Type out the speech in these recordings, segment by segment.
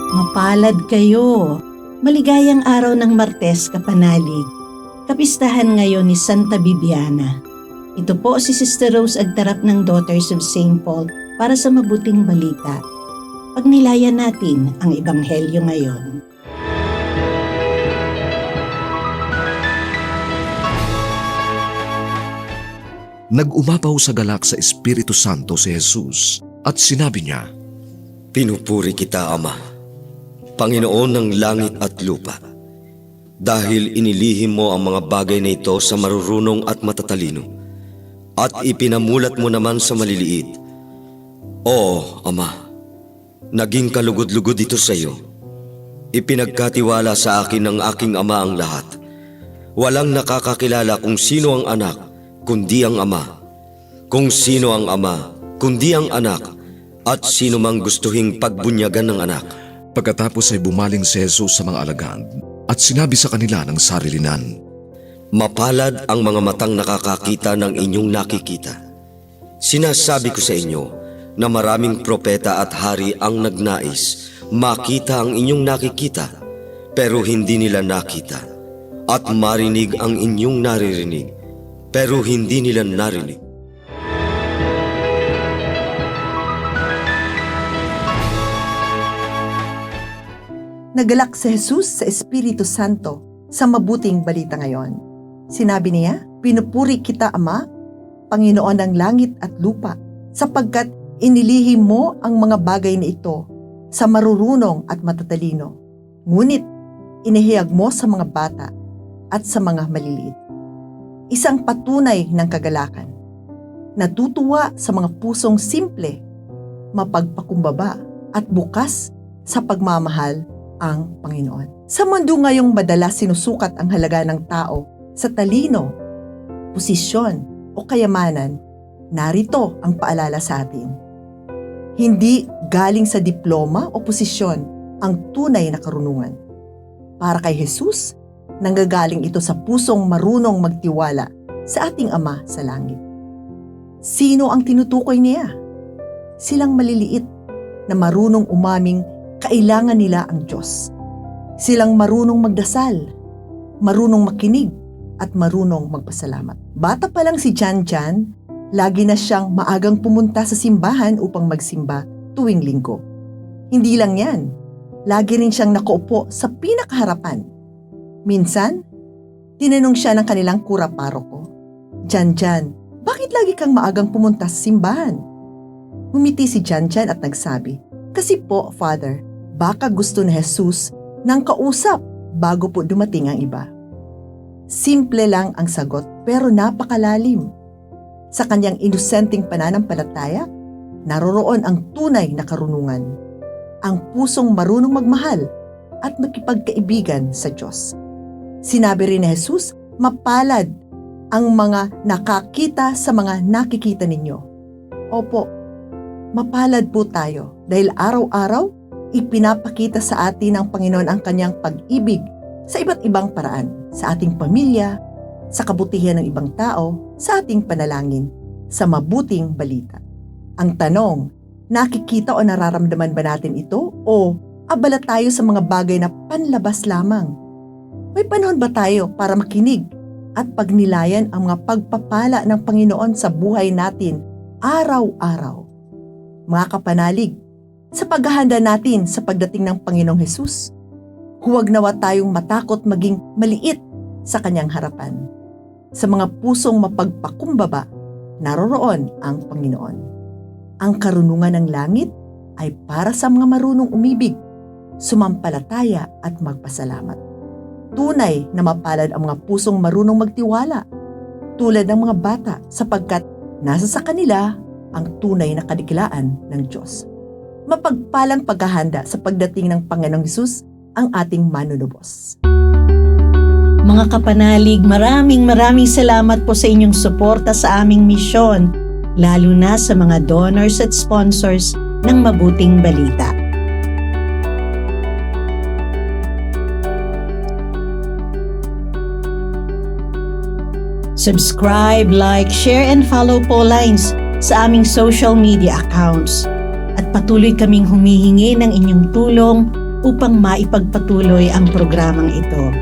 Mapalad kayo. Maligayang araw ng Martes, kapanalig. Kapistahan ngayon ni Santa Bibiana. Ito po si Sister Rose Agtarap ng Daughters of St. Paul para sa mabuting balita. Pagnilayan natin ang Ebanghelyo ngayon. Nag-umapaw sa galak sa Espiritu Santo si Jesus at sinabi niya, Pinupuri kita, Ama, Panginoon ng langit at lupa, dahil inilihim mo ang mga bagay na ito sa marurunong at matatalino, at ipinamulat mo naman sa maliliit. Oo, Ama, naging kalugod-lugod ito sa iyo. Ipinagkatiwala sa akin ng aking Ama ang lahat. Walang nakakakilala kung sino ang anak, kundi ang Ama. Kung sino ang Ama, kundi ang anak, at sino mang gustuhing pagbunyagan ng anak. Pagkatapos ay bumaling si Jesus sa mga alagad at sinabi sa kanila ng sarilinan, Mapalad ang mga matang nakakakita ng inyong nakikita. Sinasabi ko sa inyo na maraming propeta at hari ang nagnais makita ang inyong nakikita, pero hindi nila nakita, at marinig ang inyong naririnig, pero hindi nila narinig. Nagalak si Jesus sa Espiritu Santo sa mabuting balita ngayon. Sinabi niya, Pinupuri kita, Ama, Panginoon ng langit at lupa, sapagkat inilihim mo ang mga bagay na ito sa marurunong at matatalino. Ngunit inihayag mo sa mga bata at sa mga maliliit. Isang patunay ng kagalakan. Natutuwa sa mga pusong simple, mapagpakumbaba at bukas sa pagmamahal ang Panginoon. Sa mundo ngayong madalas sinusukat ang halaga ng tao sa talino, posisyon o kayamanan, narito ang paalala sa atin. Hindi galing sa diploma o posisyon ang tunay na karunungan. Para kay Jesus, nanggagaling ito sa pusong marunong magtiwala sa ating Ama sa langit. Sino ang tinutukoy niya? Silang maliliit na marunong umaming kailangan nila ang Diyos. Silang marunong magdasal, marunong makinig, at marunong magpasalamat. Bata pa lang si Jan, lagi na siyang maagang pumunta sa simbahan upang magsimba tuwing linggo. Hindi lang yan, lagi rin siyang nakaupo sa pinakaharapan. Minsan, tinanong siya ng kanilang kura paroko, Jan, bakit lagi kang maagang pumunta sa simbahan? Humiti si Jan at nagsabi, Kasi po, Father, baka gusto ni Jesus ng kausap bago po dumating ang iba. Simple lang ang sagot pero napakalalim. Sa kanyang inosenteng pananampalataya, naroroon ang tunay na karunungan. Ang pusong marunong magmahal at makipagkaibigan sa Diyos. Sinabi rin ni Jesus, mapalad ang mga nakakita sa mga nakikita ninyo. Opo, mapalad po tayo dahil araw-araw ipinapakita sa atin ng Panginoon ang kanyang pag-ibig sa iba't ibang paraan, sa ating pamilya, sa kabutihan ng ibang tao, sa ating panalangin, sa mabuting balita. Ang tanong, nakikita o nararamdaman ba natin ito o abala tayo sa mga bagay na panlabas lamang? May panahon ba tayo para makinig at pagnilayan ang mga pagpapala ng Panginoon sa buhay natin araw-araw? Mga kapanalig, sa paghahanda natin sa pagdating ng Panginoong Hesus, huwag nawa tayong matakot maging maliit sa kanyang harapan. Sa mga pusong mapagpakumbaba, naroroon ang Panginoon. Ang karunungan ng langit ay para sa mga marunong umibig, sumampalataya at magpasalamat. Tunay na mapalad ang mga pusong marunong magtiwala, tulad ng mga bata sapagkat nasa sa kanila ang tunay na kadikilaan ng Diyos. Mapagpalang paghahanda sa pagdating ng Panginoong Hesus ang ating manunubos. Mga kapanalig, maraming salamat po sa inyong suporta sa aming misyon, lalo na sa mga donors at sponsors ng Mabuting Balita. Subscribe, like, share, and follow po lines sa aming social media accounts. At patuloy kaming humihingi ng inyong tulong upang maipagpatuloy ang programang ito.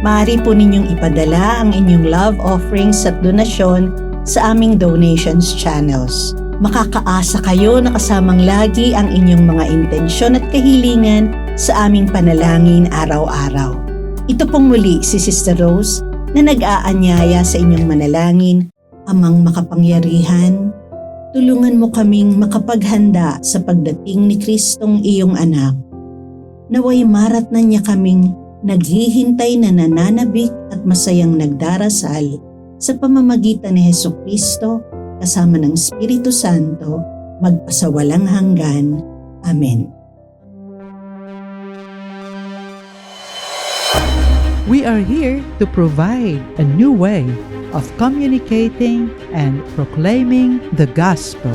Maaari po ninyong ipadala ang inyong love offerings at donasyon sa aming donations channels. Makakaasa kayo na kasamang lagi ang inyong mga intensyon at kahilingan sa aming panalangin araw-araw. Ito pong muli si Sister Rose na nag-aanyaya sa inyong manalangin. Amang makapangyarihan, tulungan mo kaming makapaghanda sa pagdating ni Kristong iyong anak. Naway maratnan niya kaming naghihintay na nananabik at masayang nagdarasal sa pamamagitan ni Hesukristo kasama ng Espiritu Santo magpasawalang hanggan. Amen. We are here to provide a new way of communicating and proclaiming the gospel.